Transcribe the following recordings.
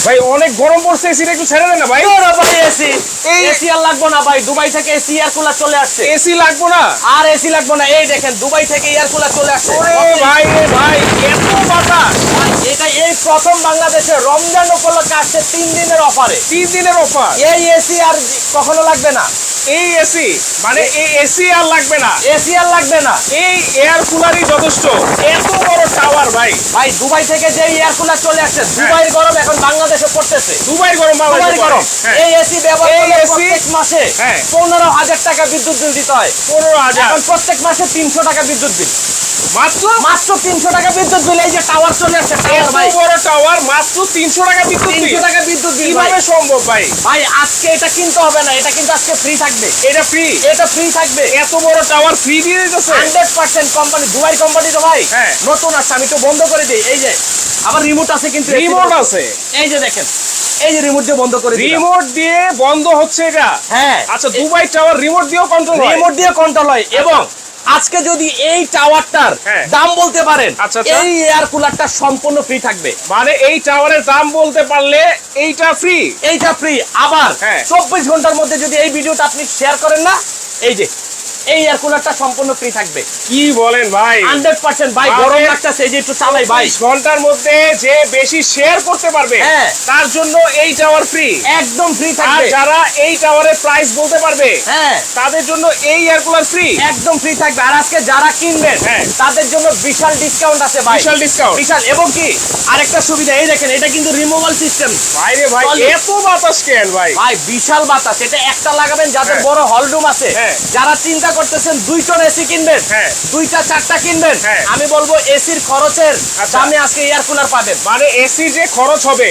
ভাই অনেক গরম পড়ছে, এসিটা একটু ছেড়ে দেন না ভাই। না ভাই এসি এসি আর লাগবো না ভাই, দুবাই থেকে এসি এয়ার কুলার চলে আসছে। এসি লাগবো না আর এসি লাগবো না, এই দেখেন দুবাই থেকে এয়ার কুলার চলে আসছে। ওরে ভাই রে ভাই, এত বাতাস! এটা এই প্রথম বাংলাদেশে রমজান উপলক্ষে আসছে 3 দিনের অফারে। 3 দিনের অফার। এই এসি আর কখনো লাগবে না। এই এসি মানে এই এসি আর লাগবে না, এসি আর লাগবে না, এই এয়ার কুলারই যথেষ্ট। এত বড় টাওয়ার ভাই। ভাই দুবাই থেকে যে এয়ার কুলার চলে আসছে, দুবাইয়ের গরম এখন বাংলাদেশে পড়তেছে। দুবাই গরম, দুবাইয়ের গরম। এই এসি ব্যবহার করলে এই AC প্রত্যেক মাসে 15,000 টাকা বিদ্যুৎ বিল দিতে হয়। 15,000 এখন প্রত্যেক মাসে 300 টাকা বিদ্যুৎ বিল, মাত্র মাত্র 300 টাকা বিদ্যুৎ বিল। এই যে টাওয়ার চলে আসছে, এত বড় টাওয়ার, মাত্র 300 টাকা বিদ্যুৎ বিল। 300 টাকা বিদ্যুৎ বিল কিভাবে সম্ভব ভাই? ভাই আজকে এটা কিনতে হবে না, এটা কিন্তু আজকে ফ্রি থাকবে। এটা ফ্রি? এটা ফ্রি থাকবে। এত বড় টাওয়ার ফ্রি দিয়ে দিতেছে 100% কোম্পানি, দুবাই কোম্পানি তো ভাই নতুন আসছে। আমি তো বন্ধ করে দিই। এই যে আবার রিমোট আছে, কিন্তু রিমোট আছে। এই যে দেখেন, এই যে রিমোট দিয়ে বন্ধ করে দিই। রিমোট দিয়ে বন্ধ হচ্ছে এটা? হ্যাঁ। আচ্ছা, দুবাই টাওয়ার রিমোট দিয়েও কন্ট্রোল হয়? রিমোট দিয়ে কন্ট্রোল হয়। এবং আজকে যদি এই টাওয়ারটার দাম বলতে পারেন, এই এয়ার কুলারটা সম্পূর্ণ ফ্রি থাকবে। মানে এই টাওয়ারের দাম বলতে পারলে এইটা ফ্রি? এইটা ফ্রি। আবার 24 ঘন্টার মধ্যে যদি এই ভিডিওটা আপনি শেয়ার করেন না, এই যে এই এয়ার কুলারটা সম্পূর্ণ ফ্রি থাকবে। কি বলেন ভাই? 100% ভাই। গরম লাগতেছে, এই যে একটু চালাই ভাই। 24 ঘন্টার মধ্যে যে বেশি শেয়ার করতে পারবে তার জন্য এই টাওয়ার ফ্রি, একদম ফ্রি আর থাকবে। যারা এই টাওয়ারের প্রাইস বলতে পারবে তাদের জন্য এই এয়ার কুলার ফ্রি, একদম ফ্রি থাকবে। আর আজকে যারা কিনবেন তাদের জন্য বিশাল ডিসকাউন্ট আছে ভাই। বিশাল ডিসকাউন্ট, বিশাল। এবং কি আরেকটা সুবিধা, এই দেখেন এটা কিন্তু রিমুভাল সিস্টেম। ভাইরে ভাই, এত বাতাস কেন ভাই? ভাই বিশাল বাতাস। এটা একটা লাগাবেন যাদের বড় হল রুম আছে, যারা চিন্তা করতেছেন 2 টন এসি কিনবেন, 2টা 4টা কিনবেন, আমি বলবো এসির খরচের দামে আজকে এয়ার কুলার পাবেন। মানে এসি যে খরচ হবে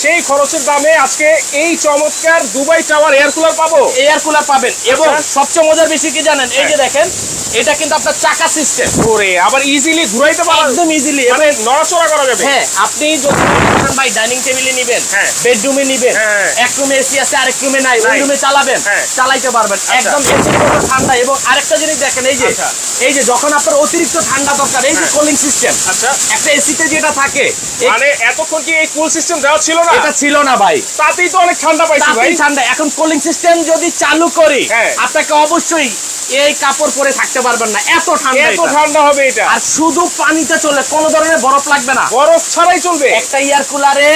সেই খরচের দামে আজকে এই চমৎকার দুবাই টাওয়ার এয়ার কুলার পাবো, এয়ার কুলার পাবেন। এবং সবচেয়ে মজার বেশি কি জানেন, এই যে দেখেন এটা কিন্তু আপনার চাকা সিস্টেম। ওরে, আবার ইজিলি ঘুরাইতে পারবেন, একদম ইজিলি, মানে নড়াচড়া করা যাবে। আপনি যদি ভাই ডাইনিং টেবিলে নিবেন, বেডরুমে নিবেন, এক রুমে এসি আছে আরেক রুমে নাই, ওই রুমে চালাবেন, চালাইতে পারবেন একদম এসির মতো ঠান্ডা। এবং আরেকটা জিনিস দেখেন, এই যে যখন আপনার অতিরিক্ত ঠান্ডা দরকার, এই যে কুলিং সিস্টেম। আচ্ছা, একটা এসিতে যেটা থাকে, মানে এতক্ষণ কি এই কুল সিস্টেম দেওয়া ছিল না? এটা ছিল না ভাই, তাতেই তো অনেক ঠান্ডা পাইছি ভাই। ঠান্ডা। এখন কুলিং সিস্টেম যদি চালু করি, আপনাকে অবশ্যই এই কাপড় পরে থাকতে পারবেন না, এত ঠান্ডা। এত ঠান্ডা হবে এটা। আর শুধু পানিতে চলে, কোনো ধরনের বরফ লাগবে না, বরফ ছাড়াই চলবে। একটা এয়ার কুলারে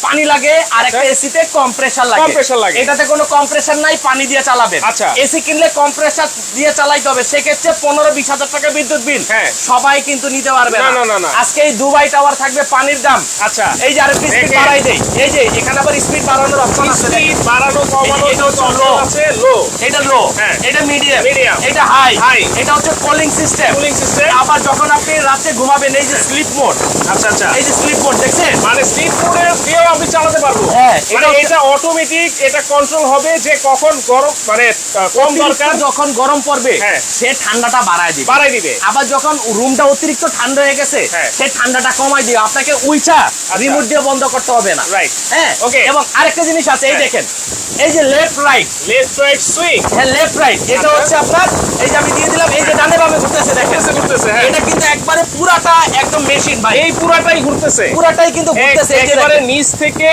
পানি লাগে আর একটা এসিতে কম্প্রেসার লাগে। এটাতে কোনো কম্প্রেসার নাই, পানি দিয়ে চালাবেন। আচ্ছা, এসি কিনলে কম্প্রেসার দিয়ে চালাইতে হবে, সেক্ষেত্রে 15-20 হাজার টাকা বিদ্যুৎ বিল সবাই কিন্তু নিতে পারবে না। আজকে এই দুবাই টাওয়ার থাকবে পানির দাম। আচ্ছা, এই যে আরেকটু স্পিড বাড়াই দেই, এই যে এখানে আবার স্পিড বাড়ানোর অপশন আছে। স্পিড বাড়ানো কমানো লো আছে, লো, এটা লো, এটা মিডিয়াম, এটা হাই, এটা হচ্ছে কুলিং সিস্টেম। আবার যখন আপনি রাতে ঘুমাবেন, এই যে স্লিপ মোড। আচ্ছা আচ্ছা, এই যে স্লিপ মোড দেখছেন, মানে স্লিপ মোডে দিয়েও আপনি চালাতে পারবো। মানে এটা অটোমেটিক, এটা কন্ট্রোল হবে যে কখন গরম, মানে কম দরকার, যখন গরম পড়বে সে ঠান্ডাটা বাড়ায় দিবে। আবার যখন রুমটা অতিরিক্ত ঠান্ডা হয়ে গেছে সে ঠান্ডাটা কমায় দিবে। আপনাকে উইচা রিমোট দিয়ে বন্ধ করতে হবে না। রাইট, ওকে। এবং আরেকটা জিনিস আছে, এই দেখেন, এই যে left right swing, left right, এটা হচ্ছে আপনার, এই যে আমি দিয়ে দিলাম, এই যে ডানে বামে ঘুরতেছে, দেখেন এটা কিন্তু একবারে পুরাটা একদম মেশিন ভাই, এই পুরাটাই ঘুরতেছে, পুরাটাই কিন্তু ঘুরতেছে। একেবারে নিচ থেকে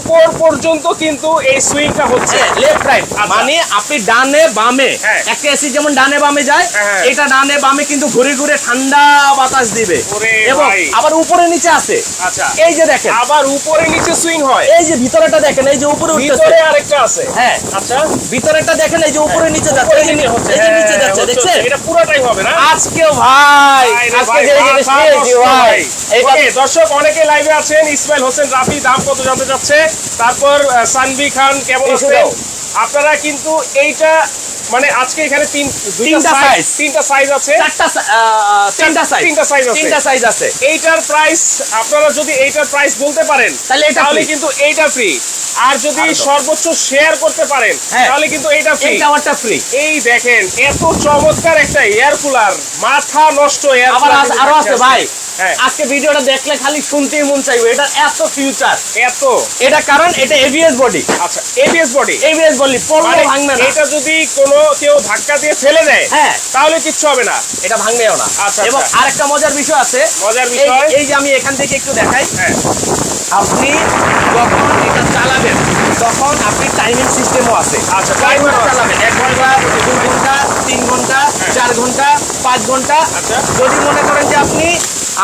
উপর পর্যন্ত কিন্তু এই সুইংটা হচ্ছে লেফট রাইট। মানে আপনি ডানে বামে, একটা এসি যেমন ডানে বামে যায়, এটা ডানে বামে কিন্তু ঘুরে ঘুরে ঠান্ডা বাতাস দিবে। এবং আবার উপরে নিচে আছে। আচ্ছা, এই যে দেখেন, আবার উপরে নিচে সুইং হয়। এই যে ভিতরেটা দেখেন, এই যে উপরে উঠতেছে, ভিতরে আরেকটা আছে। আচ্ছা, ভিতরেটা দেখেন, এই যে উপরে নিচে যাচ্ছে, এই যে নিচে যাচ্ছে, দেখছেন? এটা পুরোটাই হবে না আজকেও ভাই, আজকে যে পেয়েছি ভাই। ওকে দর্শক, অনেকে লাইভে আছেন। ইসমাইল হোসেন রাফি দাম কত জানতে চাচ্ছে, তারপর সানভি খান কেমন আছেন আপনারা। কিন্তু এইটা মানে আজকে এখানে তিনটা সাইজ আছে, তিনটা সাইজ আছে। এইটার প্রাইস আপনারা যদি এইটার প্রাইস বলতে পারেন তাহলে কিন্তু এইটা ফ্রি, আর যদি সর্বোচ্চ শেয়ার করতে পারেন তাহলে কিন্তু এইটা ফ্রি, টাওয়ারটা ফ্রি। এই দেখেন এত চমৎকার একটা এয়ার কুলার, মাথা নষ্ট এয়ার কুলার। আরো আছে ভাই, আজকে ভিডিওটা দেখলে খালি শুনতেই মন চাইবে, এটা এত ফিউচার, এত। এটা কারণ এটা এবিএস বডি। আচ্ছা, এবিএস বডি পড়লে ভাঙবে না। এটা যদি কোনো কেউ ধাক্কা দিয়ে ফেলে দেয় তাহলে কিচ্ছু হবে না, এটা ভাঙবেও না। আচ্ছা, এবং আরেকটা মজার বিষয় আছে, মজার বিষয়, এই যে আমি এখান থেকে একটু দেখাই, আপনি যখন এটা চালাবেন তখন আপনি টাইমিং সিস্টেমও আছে। আচ্ছা, টাইমার timer আছে। চালাবেন 1 ঘন্টা 2 ঘন্টা 3 ঘন্টা 4 ঘন্টা 5 ঘন্টা। আচ্ছা। যদি মনে করেন যে আপনি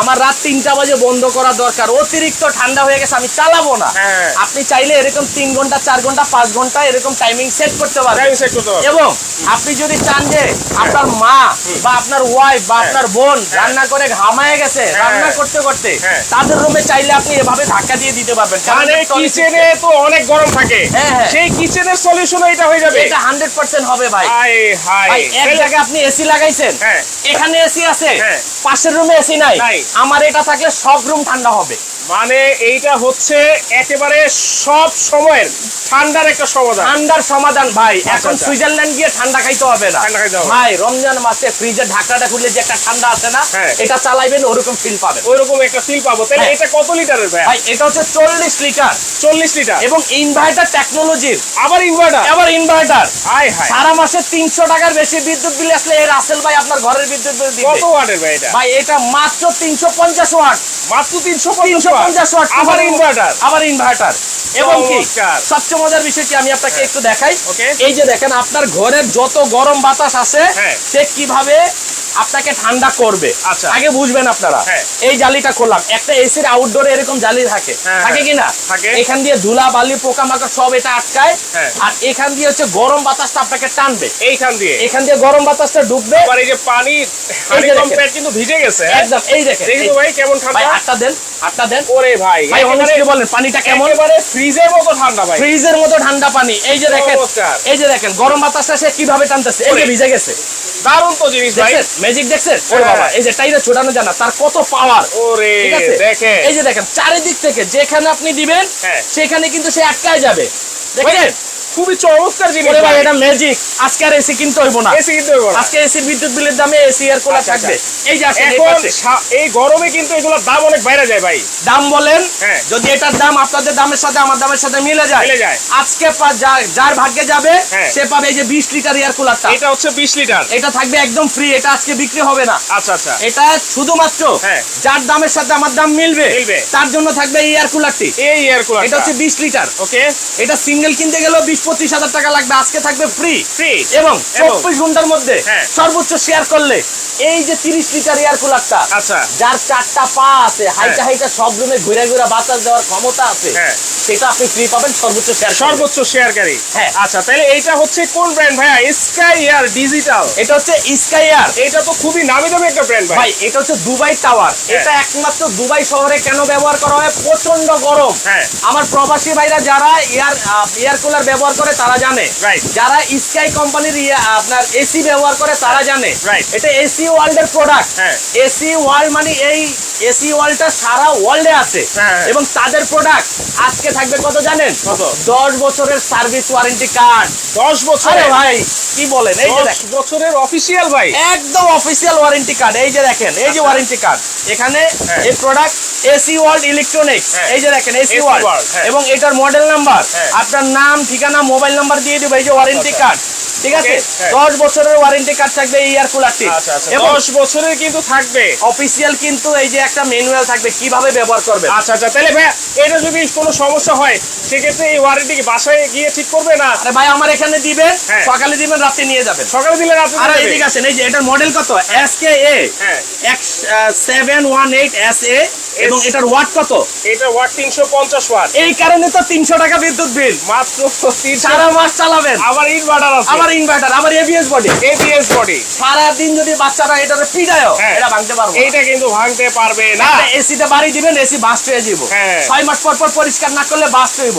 আমার রাত 3টা বাজে বন্ধ করা দরকার, অতিরিক্ত ঠান্ডা হয়ে গেছে আমি চালাবো না, হ্যাঁ। আপনি চাইলে এরকম 3 ঘন্টা 4 ঘন্টা 5 ঘন্টা এরকম টাইমিং সেট করতে পারবেন। টাইম সেট করতে পারবেন। এবং আপনি যদি চান যে আপনার মা বা আপনার ওয়াইফ বা আপনার বোন রান্না করে ঘামায় গেছে রান্না করতে করতে, তাদের রুমে চাইলে আপনি এভাবে ধাক্কা দিয়ে দিতে পারবেন। মানে কিচেনে তো অনেক গরম থাকে, সেই কিচেনের সলিউশন এটা হয়ে যাবে। এটা 100% হবে ভাই। হাই হাই, ভাই এক জায়গায় আপনি এসি লাগাইছেন, এখানে এসি আছে, পাশের রুমে এসি নাই, আমার এটা থাকলে সব রুম ঠান্ডা হবে। মানে এইটা হচ্ছে একেবারে সব সময়ের ঠান্ডার একটা সমাধান। ঠান্ডার সমাধান ভাই। এখন সুইজারল্যান্ড গিয়ে ঠান্ডা খাইতে হবে না ভাই। রমজান মাসে ফ্রিজের ঢাকনাটা খুলে যে একটা ঠান্ডা আছে না, এটা চালাইবেন ওরকম ফিল পাবেন, ওইরকম একটা ফিল পাবো। তাহলে এটা কত লিটারের ভাই? ভাই এটা হচ্ছে 40 লিটার। 40 লিটার এবং ইনভার্টার টেকনোলজির। আবার ইনভার্টার? আবার ইনভার্টার। হাই হাই, সারা মাসে 300 টাকার বেশি বিদ্যুৎ বিল আসলে এই রাসেল ভাই আপনার ঘরের বিদ্যুৎ বিল দিবে। কত ওয়াটের ভাই এটা? ভাই এটা মাত্র 350 ওয়াট। মাত্র 350 ওয়াট। আবার ইনভার্টার। আবার ইনভার্টার। এবং কি চমৎকার। সবচেয়ে মজার বিষয় কি আমি আপনাকে একটু দেখাই। ওকে। এই যে দেখেন আপনার ঘরের যত গরম বাতাস আছে সে কিভাবে আপনাকে ঠান্ডা করবে। আচ্ছা। আগে বুঝবেন আপনারা। এই জালিটা খোলাম, একটা এসির আউটডোরে এরকম জালি থাকে, থাকে কি না? থাকে। এখান দিয়ে ধুলা বালি পোকামাকড় সব এটা আটকায়, আর এখান দিয়ে হচ্ছে গরম বাতাসটা আপনাকে টানবে। এইখান দিয়ে গরম বাতাসটা ঢুকবে। আবার এই যে পানি হানিকম প্যাড কিন্তু ভিজে গেছে। একদম এই দেখেন। দেখো ভাই কেমন ঠান্ডা। ভাই আটটা দেন, আটটা দেন। ওরে ভাই, ভাই অনেস্টলি বলেন পানিটা কেমন? একেবারে ফ্রিজের মতো ঠান্ডা ভাই। ফ্রিজের মতো ঠান্ডা পানি। এই যে দেখেন, এই যে দেখেন গরম বাতাসটা সে কিভাবে টানতেছে, এই যে ভিজে গেছে। দারুণ তো জিনিস ভাই। দেখেন ম্যাজিক দেখছেন? ওরে বাবা, এই যে টাইরে ছোটানো জানা তার কত পাওয়ার। ওরে দেখেন, এই যে দেখেন চারিদিক থেকে যেখানে আপনি দিবেন সেখানে কিন্তু সে আটকায় যাবে। দেখেন খুবই চমৎকার জিনিস ভাই। এটা ম্যাজিক। আজকে আর এসি কিনতে হইব না। এসি কিনতে হইব না। আজকে এসির বিদ্যুৎ বিলের দামে এসি এর কুলার থাকবে। এই যে আসেন এই এখন পাশে। এই গরমে কিন্তু এগুলোর দাম অনেক বাইরে যায় ভাই। দাম বলেন, যদি এটার দাম আপনাদের দামের সাথে আমার দামের সাথে মিলে যায়, আজকে যার ভাগ্যে যাবে সে পাবে এই যে 20 লিটার এয়ার কুলারটা। এটা হচ্ছে 20 লিটার। এটা থাকবে একদম ফ্রি। এটা আজকে বিক্রি হবে না। আচ্ছা আচ্ছা। এটা শুধুমাত্র যার দামের সাথে আমার দাম মিলবে তার জন্য থাকবে এই এয়ার কুলারটি। এই এয়ার কুলার এটা হচ্ছে 20 লিটার। ওকে। এটা সিঙ্গেল কিনতে গেলেও 20-25 হাজার টাকা লাগবে, আজকে থাকবে ফ্রি। ফ্রি এবং 24 ঘন্টার মধ্যে সর্বোচ্চ শেয়ার করলে এই যে 30 লিটার এয়ার কুলারটা, আচ্ছা, যার 4টা পা আছে, হাইটা হাইটা সব রুমে ঘুরে ঘুরে বাতাস দেওয়ার ক্ষমতা আছে, সেটা আপনি ফ্রি পাবেন সর্বোচ্চ শেয়ার। সর্বোচ্চ শেয়ারকারী। আচ্ছা, তাহলে এইটা হচ্ছে কোন ব্র্যান্ড ভাইয়া? Sky air digital. এটা হচ্ছে স্কাই এয়ার। এটা তো খুবই নামি দামি একটা ব্র্যান্ড ভাই। এটা হচ্ছে দুবাই টাওয়ার। এটা একমাত্র দুবাই শহরে কেন ব্যবহার করা হয়? প্রচন্ড গরম। আমার প্রবাসী ভাইরা যারা এয়ার কুলার ব্যবহার করে তারা জানে, যারা স্কাই কোম্পানির আপনার এসি ব্যবহার করে তারা জানে। এটা এসি ওয়ার্ল্ড এর প্রোডাক্ট। এসি ওয়ার্ল্ড মানে এই এসি ওয়ার্ল্ডটা সারা ওয়ার্ল্ডে আছে এবং তাদের প্রোডাক্ট আজকে থাকবে কত জানেন? 10 বছরের সার্ভিস ওয়ারেন্টি কার্ড। 10 বছর? আরে ভাই কি বলেন? এই যে 10 বছরের অফিশিয়াল ভাই, একদম অফিশিয়াল ওয়ারেন্টি কার্ড। এই যে দেখেন, এই যে ওয়ারেন্টি কার্ড, এখানে এই প্রোডাক্ট এসি ওয়ার্ল্ড ইলেকট্রনিক্স। এই যে দেখেন এসি ওয়ার্ল্ড এবং এটার মডেল নাম্বার, আপনার নাম ঠিকানা মোবাইল নাম্বার দিয়ে দিবে। এই যে ওয়ারেন্টি কার্ড, ঠিক আছে? 10 বছরের ওয়ারেন্টি কার্ড থাকবে এই এয়ার কুলারটি। এবং 10 বছরের কিন্তু থাকবে অফিশিয়াল, কিন্তু এই যে একটা ম্যানুয়াল থাকবে কিভাবে ব্যবহার করবে। আচ্ছা আচ্ছা। তাহলে ভাই এটা যদি কোনো সমস্যা হয় সেক্ষেত্রে এই ওয়ারেন্টি কি বাসায় গিয়ে ঠিক করবে না? আরে ভাই আমার এখানে দিবেন, সকালে দিবেন, রাতে নিয়ে যাবেন। সকালে দিলে রাতে আর এদিকে আসেন, এই যে এটার মডেল কত? SKA 718 SA এবং এটার ওয়াট কত? এটা ওয়াট 350 ওয়াট। এই কারণে তো 300 টাকা বিদ্যুৎ বিল। মাত্র 300। সারা মাস চালাবেন। আবার ইনভার্টার আছে, আবার ইনভার্টার, আবার এবিএস বডি। ABS body. সারা দিন যদি বাচ্চারা এটারে পিডায়ও, এটা ভাঙতে পারবে না। এটা কিন্তু ভাঙতে পারবে না। এসিতে বাড়ি দিবেন, এসি বাস্ট হয়ে যাবে। 6 মাস পর পর পরিষ্কার না করলে বাস্ট হইব।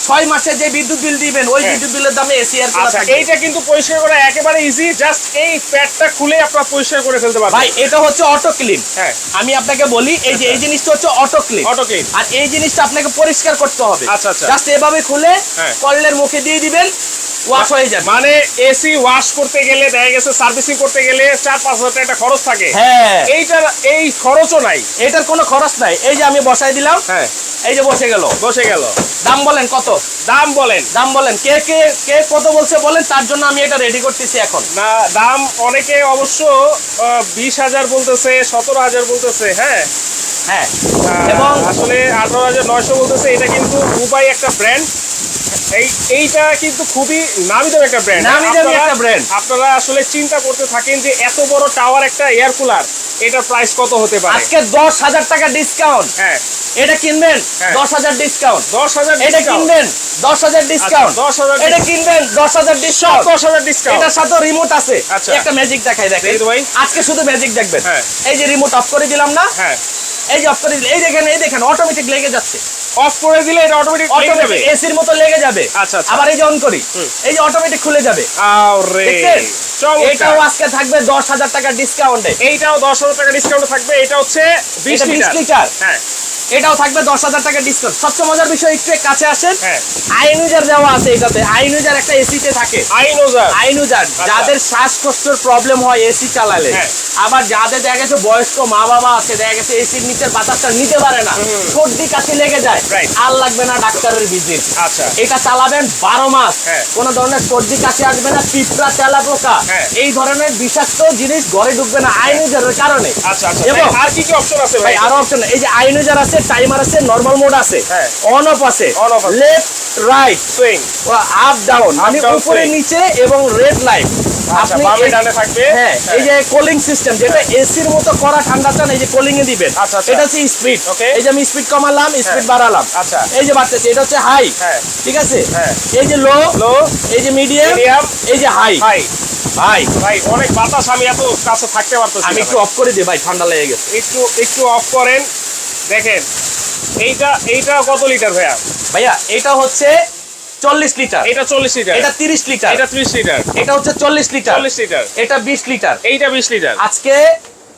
6 মাসে যে বিদ্যুৎ বিল দিবেন ওই বিদ্যুৎ বিলের দামে এসি এর কুলার থাকবে। এইটা কিন্তু পরিষ্কার করা একেবারে ইজি। জাস্ট এই প্যাডটা খুলে আপনারা পরিষ্কার করে ফেলতে পারবেন। ভাই এটা হচ্ছে অটো ক্লিন। আমি আপনাকে বলি, এই যে এই জিনিসটা হচ্ছে অটো ক্লিন। আর এই জিনিসটা আপনাকে পরিষ্কার করতে হবে। আচ্ছা আচ্ছা। জাস্ট এভাবে খুলে কলের মুখে দিয়ে দিবেন, ওয়াশ হয়ে যাবে। মানে এসি ওয়াশ করতে গেলে দেখা গেছে সার্ভিসিং করতে গেলে 4-5 হাজার টাকা খরচ থাকে। এইটার এই খরচও নাই, এটার কোনো খরচ নাই। এই যে আমি বসাই দিলাম, এই যে বসে গেল। দাম বলেন কত? দাম বলেন, দাম বলেন। কে কে কে কত বলছে বলেন, তার জন্য আমি এটা রেডি করতেছি এখন। না দাম অনেকে অবশ্য 20,000 বলতেছে, 17,000 বলতেছে। হ্যাঁ এবং আসলে 18,900 বলতেছে, এটা কিন্তু দুবাই একটা ব্র্যান্ড। এইটা কিন্তু খুবই নামি দামি একটা ব্র্যান্ড। নামি দামি একটা ব্র্যান্ড। আপনারা আসলে চিন্তা করতে থাকেন যে এত বড় টাওয়ার একটা এয়ার কুলার, এটার প্রাইস কত হতে পারে। আজকে 10,000 টাকা ডিসকাউন্ট। হ্যাঁ, এটা কিনবেন 10,000 ডিসকাউন্ট। 10,000 এটা কিনবেন 10,000 ডিসকাউন্ট। 10,000 এটা কিনবেন 10,000 ডিসকাউন্ট। 10,000 ডিসকাউন্ট। এটার সাথে রিমোট আছে। আচ্ছা। একটা ম্যাজিক দেখাই দেখেন ভাই, আজকে শুধু ম্যাজিক দেখবেন। হ্যাঁ। এই যে রিমোট অফ করে দিলাম না, হ্যাঁ, এই যে অফ করে দিলে এই দেখেন অটোমেটিক লেগে যাচ্ছে। অফ করে দিলে এটা অটোমেটিক লেগে যাবে, এসির মতো লেগে যাবে। আচ্ছা, আচ্ছা। আবার এই যে অন করি, এই যে অটোমেটিক খুলে যাবে। আরে দেখছেন? চমৎকার। এটাও আজকে থাকবে 10,000 টাকা ডিসকাউন্টে। এইটাও 10,000 টাকা ডিসকাউন্ট থাকবে। এটা হচ্ছে 20 এটা 20 লিটার। লিটার। হ্যাঁ, এটাও থাকবে 10,000 টাকা ডিসকাউন্ট। সবচেয়ে মজার বিষয়, একটু কাছে আসেন, হ্যাঁ। আইনুজার দেওয়া আছে এটাতে। আইনুজার একটা এসিতে থাকে। আইনোজার। আইনুজার যাদের শ্বাসকষ্টের প্রবলেম হয় এসি চালালে, হ্যাঁ। আবার যাদের দেখা গেছে বয়স্ক মা বাবা আছে, দেখা গেছে এসির নিচের বাতাসটা নিতে পারে না, সর্দি কাশি লেগে যায়, Right. আর লাগবে না ডাক্তারের ভিজিট। আচ্ছা। এটা চালাবেন 12 মাস, হ্যাঁ। কোনো ধরনের সর্দি কাশি আসবে না, পিঁপড়া তেলা পোকা, হ্যাঁ। এই ধরনের বিষাক্ত জিনিস ঘরে ঢুকবে না আইনুজারের কারণে। আচ্ছা, আচ্ছা। এবং আর কি কি অপশন আছে ভাই? ভাই আরো অপশন, এই যে আইনুজার আছে, টাইমার আছে, নরমাল মোড আছে, হ্যাঁ। অন অফ আছে, On off আছে। Left right, swing. Up down, মানে down, উপরে swing। নিচে, এবং রেড লাইট। আচ্ছা, বামে ডানে থাকবে। হ্যাঁ, এই যে কুলিং সিস্টেম, যেটা এসির মতো করা ঠান্ডা চান, এই যে কুলিং এ দিবেন। আচ্ছা, আচ্ছা। এটা হচ্ছে স্পিড। Okay. এই যে আমি স্পিড কমালাম, স্পিড বাড়ালাম। আচ্ছা। এই যে বাড়তেছে, এটা হচ্ছে হাই। হ্যাঁ। ঠিক আছে। হ্যাঁ। এই যে লো, লো, এই যে মিডিয়াম, মিডিয়াম, এই যে হাই। হাই। হাই। ভাই অনেক বাতাস, আমি এত কাছে থাকতে পারতেছি আমি না একটু ভাই। অফ করে দিই ভাই, ঠান্ডা লেগে গেছে। একটু অফ করেন। দেখেন এইটা কত লিটার ভাইয়া? ভাইয়া এটা হচ্ছে 40 লিটার। এটা 40 লিটার। এটা 30 লিটার। এটা 30 লিটার। এটা হচ্ছে 40 লিটার। 40 লিটার। এটা 20 লিটার। এইটা 20 লিটার। আজকে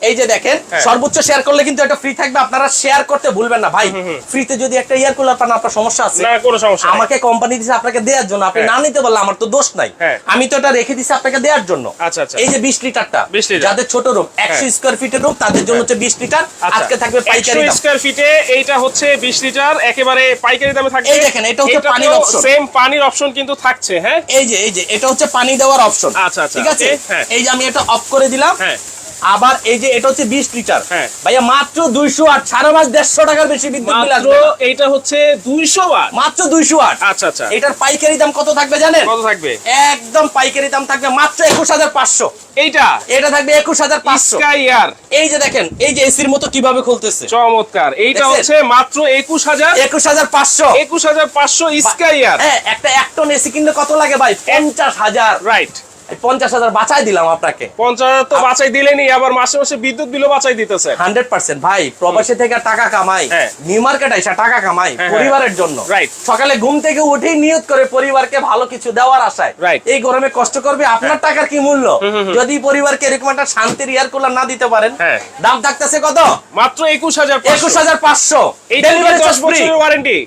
এই যে দেখেন, হ্যাঁ। সর্বোচ্চ শেয়ার করলে কিন্তু এটা ফ্রি থাকবে। আপনারা শেয়ার করতে ভুলবেন না ভাই। ফ্রিতে যদি একটা এয়ার কুলার পান, আপনার সমস্যা আছে না, কোনো সমস্যা নাই। আমাকে কোম্পানি দিছে আপনাকে দেওয়ার জন্য, আপনি হ্যাঁ। না নিতে পারলে আমার তো দোষ নাই। হ্যাঁ। আমি তো এটা রেখে দিছি আপনাকে দেওয়ার জন্য। আচ্ছা, আচ্ছা। এই যে 20 লিটারটা, 20 লিটার। যাদের ছোট রুম, 100 হ্যাঁ। স্কয়ার ফিটের রুম, তাদের জন্য হচ্ছে 20 লিটার। আচ্ছা। আজকে থাকবে পাইকারি 100 দাম। স্কয়ার ফিটে এইটা হচ্ছে 20 লিটার, একেবারে পাইকারি দামে থাকবে। এই দেখেন, এটা হচ্ছে পানির অপশন। সেম পানির অপশন কিন্তু থাকছে। হ্যাঁ, এই যে এটা হচ্ছে পানি দেওয়ার অপশন। আচ্ছা, আচ্ছা। ঠিক আছে। Okay, হ্যাঁ। এই যে আমি এটা অফ করে দিলাম। হ্যাঁ। আবার এই যে এটা হচ্ছে 20 লিটার। হ্যাঁ। ভাইয়া মাত্র 208, সারা মাস 150 টাকার বেশি বিদ্যুৎ বিল মাত্র আসবে না। এইটা হচ্ছে 200 ওয়াট। মাত্র 208। আচ্ছা, আচ্ছা। এটার পাইকারি দাম কত থাকবে জানেন? কত থাকবে? একদম পাইকারি দাম থাকবে মাত্র 21,500। এইটা এটা থাকবে 21,500। Sky air. এই যে দেখেন, এই যে এসির মতো কিভাবে খুলতেছে, চমৎকার। এইটা দেখছেন? হচ্ছে মাত্র 21,000। 21,500। 21,500 স্কাই এয়ার। হ্যাঁ, একটা 1 টন এসি কিনতে কত লাগে ভাই? 50,000। রাইট। 50,000 বাঁচাই দিলাম আপনাকে। 50,000 তো বাঁচাই দিলেনি, আবার মাসে মাসে বিদ্যুৎ বিলও বাঁচাই দিতেছে। 100% ভাই, প্রবাসী থেকে টাকা কামাই, হ্যাঁ। নিউ মার্কেট আইসা টাকা কামাই হ্যাঁ, পরিবারের জন্য। Right. সকালে ঘুম থেকে উঠেই নিয়ত করে পরিবারকে ভালো কিছু দেওয়ার আশায় Right. এই গরমে কষ্ট করবে। আপনার টাকার কি মূল্য যদি পরিবারকে এরকম একটা শান্তির এয়ার কুলার না দিতে পারেন? হ্যাঁ। দাম থাকতেছে কত? মাত্র 21,500। 21,500। এইটা ডেলিভারি 10 চার্জ ফ্রি। বছরের ওয়ারেন্টি।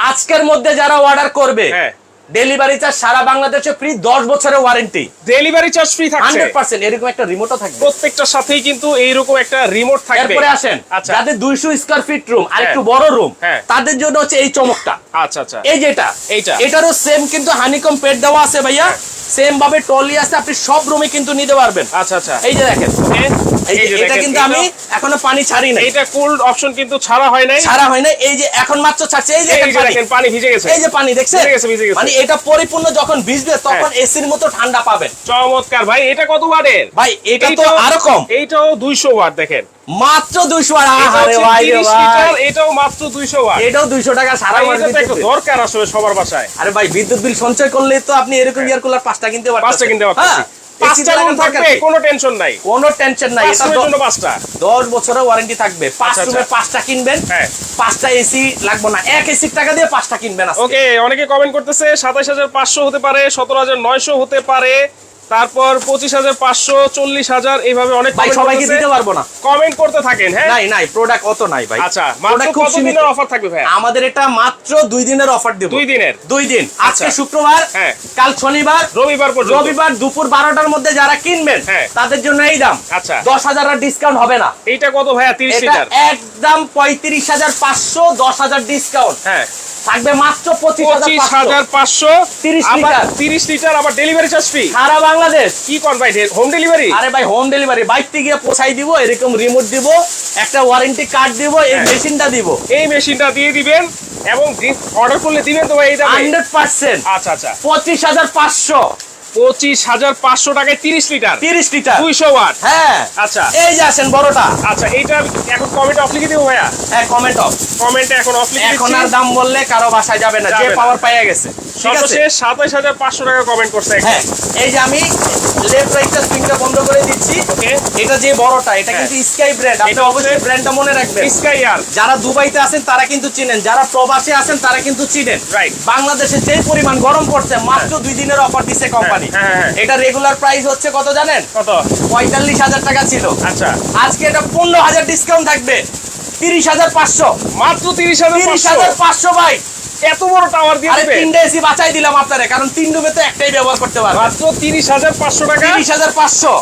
আজকের মধ্যে যারা অর্ডার করবে, হ্যাঁ। ডেলিভারি চার্জ সারা বাংলাদেশে ফ্রি, 10 বছরের ওয়ারেন্টি, ডেলিভারি চার্জ ফ্রি থাকছে। 100%। এরকম একটা রিমোটও থাকবে। প্রত্যেকটার সাথেই কিন্তু এইরকম একটা রিমোট থাকবে। এরপরে আসেন, আচ্ছা। যাদের 200 স্কয়ার ফিট রুম আর হ্যাঁ। একটু বড় রুম, হ্যাঁ। তাদের জন্য হচ্ছে এই চমকটা। আচ্ছা, আচ্ছা। এই যেটা, এইটা। এটারও সেম কিন্তু হানিকম পেট দেওয়া আছে ভাইয়া, সেম ভাবে টলি আছে, আপনি সব রুমে কিন্তু নিতে পারবেন। আচ্ছা, আচ্ছা। এই যে দেখেন, এই যে এটা দেখেন, কিন্তু আমি এখনো পানি ছাড়ি নাই, এইটা কুলড অপশন কিন্তু ছাড়া হয় নাই। ছাড়া হয় না। এই যে এখন মাত্র ছাড়ছে, এই যে এই দেখেন যে পানি, দেখেন পানি ভিজে গেছে। এই যে পানি দেখছেন, ভিজে গেছে। মানে এটা পরিপূর্ণ যখন ভিজবে তখন এসির মতো ঠান্ডা পাবেন। চমৎকার ভাই। এটা কত ওয়াটের? ভাই এটা তো আরো কম, এইটাও 200 ওয়াট। দেখেন মাত্র 200। এটা আরে হচ্ছে ভাই রে 30 ভাই, লিটার, এটাও মাত্র 200 ওয়াট। এটাও 200 টাকা সারা ভাই, মাস এটা তো বিদ্যুৎ একটা বিল। দরকার আসলে সবার বাসায়। আরে ভাই, বিদ্যুৎ বিল সঞ্চয় করলে তো আপনি এরকম এয়ার কুলার 5টা কিনতে পারতেন। 5টা কিনতে পারতেছি। 5টা রুম থাকবে, কোনো টেনশন নাই। কোনো টেনশন নাই। 5 এটা রুমের জন্য 5টা। 10 বছরের ওয়ারেন্টি থাকবে। 5 আচ্ছা, রুমে 5টা কিনবেন, হ্যাঁ। 5টা এসি লাগবে না, এক এসির টাকা দিয়ে 5টা কিনবেন আজকে। ওকে, অনেকে কমেন্ট করতেছে 27,500 হতে পারে, 17,900 হতে পারে, তারপর 25,500, 40,000, এইভাবে অনেক ভাই comment সবাইকে করতেছে। দিতে পারবো না। কমেন্ট করতে থাকেন। হ্যাঁ, নাই নাই, প্রোডাক্ট অত নাই ভাই। আচ্ছা, মাত্র Product খুব কত সীমিত। দিনের অফার থাকবে ভাই? আমাদের এটা মাত্র 2 দিনের অফার দেব। 2 দিনের। 2 দিন, আজকে আচ্ছা। শুক্রবার, হ্যাঁ। কাল শনিবার, রবিবার পর্যন্ত। রবিবার দুপুর 12টার মধ্যে যারা কিনবেন হ্যাঁ। তাদের জন্য এই দাম। আচ্ছা। 10,000 এর ডিসকাউন্ট হবে না। এইটা কত ভাইয়া? 30 এটা লিটার। একদম 35,500, 10,000 ডিসকাউন্ট। হ্যাঁ। থাকবে মাত্র 25,500 30 লিটার 30 লিটার আবার ডেলিভারি চার্জ ফ্রি সারা বাংলাদেশ। কি কোন ভাই হোম ডেলিভারি আরে ভাই হোম ডেলিভারি বাইকতে গিয়ে পৌঁছাই দিব, এরকম রিমোট দিব, একটা ওয়ারেন্টি কার্ড দিব, এই মেশিনটা দিব, এই মেশিনটা দিয়ে দিবেন এবং অর্ডার করলে দিবেন তো ভাই এই দামে 100%। আচ্ছা আচ্ছা 25,500 25,500 টাকায় 30 লিটার 30 লিটার 200 ওয়াট হ্যাঁ আচ্ছা এই যে আসেন বড়টা। আচ্ছা এইটা এখন কমেন্ট অফ লিখে দেবো ভাইয়া হ্যাঁ কমেন্ট অফ, কমেন্টে এখন অফ লিখে এখন দিচ্ছি আর দাম বললে কারো বাসায় যাবে না, যে যাবে না। পাওয়ার পাইয়া গেছে। ঠিক আছে সর্বশেষ 27,500 টাকা কমেন্ট করছে একটা। হ্যাঁ এই যে আমি লেফট রাইটটা স্ক্রিনটা বন্ধ করে দিচ্ছি। ওকে এটা যে বড়টা এটা কিন্তু স্কাই ব্র্যান্ড, আপনি এটা অবশ্যই হচ্ছে ব্র্যান্ডটা মনে রাখবেন। স্কাই আর যারা দুবাইতে আছেন তারা কিন্তু চিনেন, যারা প্রবাসে আছেন তারা কিন্তু চিনেন। রাইট বাংলাদেশে যে পরিমাণ গরম পড়ছে, মাত্র 2 দিনের অফার দিছে কোম্পানি। হ্যাঁ। এটা রেগুলার প্রাইস হচ্ছে কত জানেন? কত 45,000 টাকা ছিল, আচ্ছা আজকে এটা 15,000 ডিসকাউন্ট থাকবে 30,500। মাত্র 30,500 30,500 ভাই, এত বড় টাওয়ার দিয়ে আরে দিবে 3 এসি বাঁচাই দিলাম আপনারে, কারণ 3 রুমে তো একটাই ব্যবহার করতে পারবেন। মাত্র 30,500 টাকা 30,500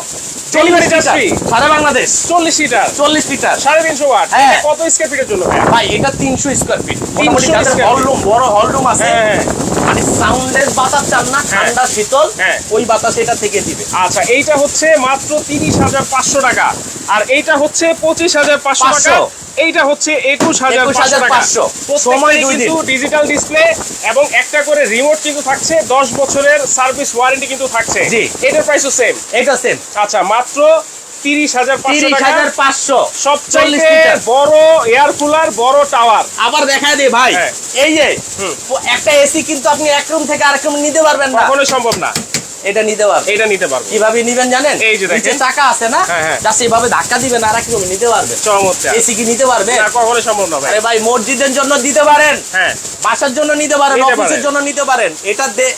ডেলিভারি চার্জ ফ্রি সারা বাংলাদেশ। 40 লিটার 40 লিটার 350 ওয়াট হ্যাঁ। এটা কত স্কয়ার ফিটের জন্য ভাই ভাই, এটা 300 স্কয়ার ফিট। 300 যাদের square হল feet। রুম, বড় হল রুম আছে, হ্যাঁ মানে সাউন্ডের বাতাস চান না, ঠান্ডা শীতল, হ্যাঁ। ওই বাতাস এটা থেকে দিবে। আচ্ছা এইটা হচ্ছে মাত্র 30,500 টাকা আর এইটা হচ্ছে 25,500 টাকা 500 এইটা হচ্ছে 21,500 টাকা 21,500 সময় 2 দিন। কিন্তু ডিজিটাল ডিসপ্লে এবং একটা করে রিমোট কিন্তু থাকছে 10 বছরের সার্ভিস ওয়ারেন্টি কিন্তু থাকছে জি। এটার প্রাইসও সেম এটা সেম আচ্ছা মাত্র 30,500 টাকা 30,500 সবচেয়ে 40 লিটার। বড় এয়ার কুলার বড় টাওয়ার আবার দেখায় দে ভাই, হ্যাঁ। এই যে একটা এসি কিন্তু আপনি এক রুম থেকে আরেক রুম নিতে পারবেন না, কখনোই সম্ভব না এটা নিতে পারবেন। এটা নিতে পারবো কিভাবে নিবেন জানেন? এই যে দেখেন। নিচে চাকা আছে না, হ্যাঁ। জাস্ট এইভাবে ধাক্কা দিবেন আর এক রুম নিতে পারবেন। চমৎকার এসি কি নিতে পারবেন? না কখনোই সম্ভব না ভাই আরে ভাই, মসজিদের জন্য দিতে পারেন, হ্যাঁ বাসার জন্য নিতে পারেন, নিতে অফিসের পারেন। জন্য নিতে পারেন।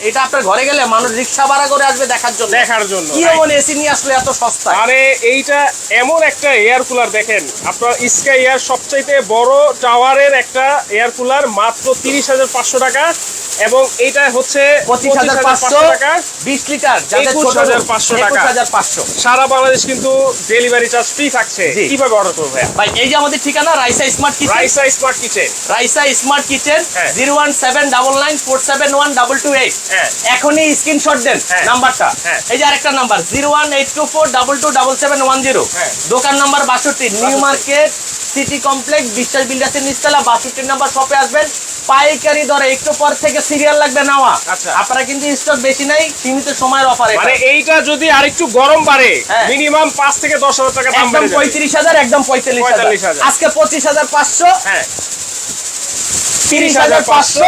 এটা আপনার ঘরে গেলে মানুষ রিক্সা ভাড়া করে আসবে দেখার জন্য, দেখার জন্য কি right। এমন এসি নিয়ে আসলে এত সস্তা। আরে এইটা এমন একটা এয়ার কুলার দেখেন আপনার স্কাই এয়ার সবচাইতে বড় টাওয়ারের একটা এয়ার কুলার মাত্র 30,500 টাকা এবং এইটা হচ্ছে 25,500 টাকা 20 লিটার, যাদের ছোট 21,500 টাকা। 21,500। সারা বাংলাদেশ কিন্তু ডেলিভারি চার্জ ফ্রি থাকছে জি। কিভাবে অর্ডার করবো ভাইয়া ভাই এই যে আমাদের ঠিকানা Raisa smart kitchen, Raisa smart kitchen Raisa smart kitchen হ্যাঁ। 01799471278। হ্যাঁ এখনই স্ক্রিনশট দেন হ্যাঁ। নাম্বারটা। হ্যাঁ। এই যে আরেকটা নাম্বার 01824227710। হ্যাঁ। দোকান number 62, new market city complex, বিশ্বাস বিল্ডার্সের নিচতলা, 62 নাম্বার শপে আসবেন। পাইকারি দরে, একটু পর থেকে সিরিয়াল লাগবে নেওয়া। আচ্ছা। আপনারা কিন্তু স্টক বেশি নাই, সীমিত সময়ের অফার। মানে এইটা যদি আরেকটু গরম বাড়ে হ্যাঁ। মিনিমাম 5 থেকে 10,000 টাকা দাম একদম বেড়ে যাবে 35,000, একদম 45,000। 45,000 আজকে 25,500, হ্যাঁ 30,500,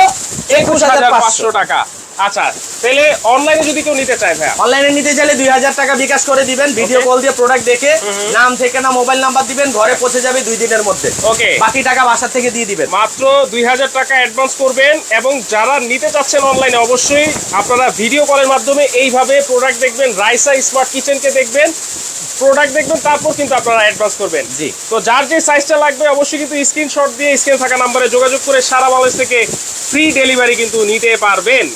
21,500 টাকা আচ্ছা তাহলে অনলাইনে যদি কেউ নিতে চায় ভাইয়া অনলাইনে নিতে চাইলে 2,000 টাকা বিকাশ করে দিবেন, ভিডিও কল দিয়ে প্রোডাক্ট দেখে নাম ঠিকানা মোবাইল নাম্বার দিবেন, ঘরে পৌঁছে যাবে 2 দিনের মধ্যে। ওকে বাকি টাকা বাসা থেকে দিয়ে দিবেন। মাত্র 2,000 টাকা অ্যাডভান্স করবেন এবং যারা নিতে চাচ্ছেন অনলাইনে অবশ্যই আপনারা ভিডিও কলের মাধ্যমে এইভাবে প্রোডাক্ট দেখবেন, রাইসা স্মার্ট কিচেনকে দেখবেন, প্রোডাক্ট দেখবেন, তারপর কিন্তু আপনারা অ্যাডভান্স করবেন। জি। তো যার যে সাইজটা লাগবে অবশ্যই কিন্তু স্ক্রিনশট দিয়ে স্ক্রিনে থাকা নম্বরে যোগাযোগ করে সারা বাংলাদেশ থেকে ফ্রি ডেলিভারি কিন্তু নিতে পারবেন।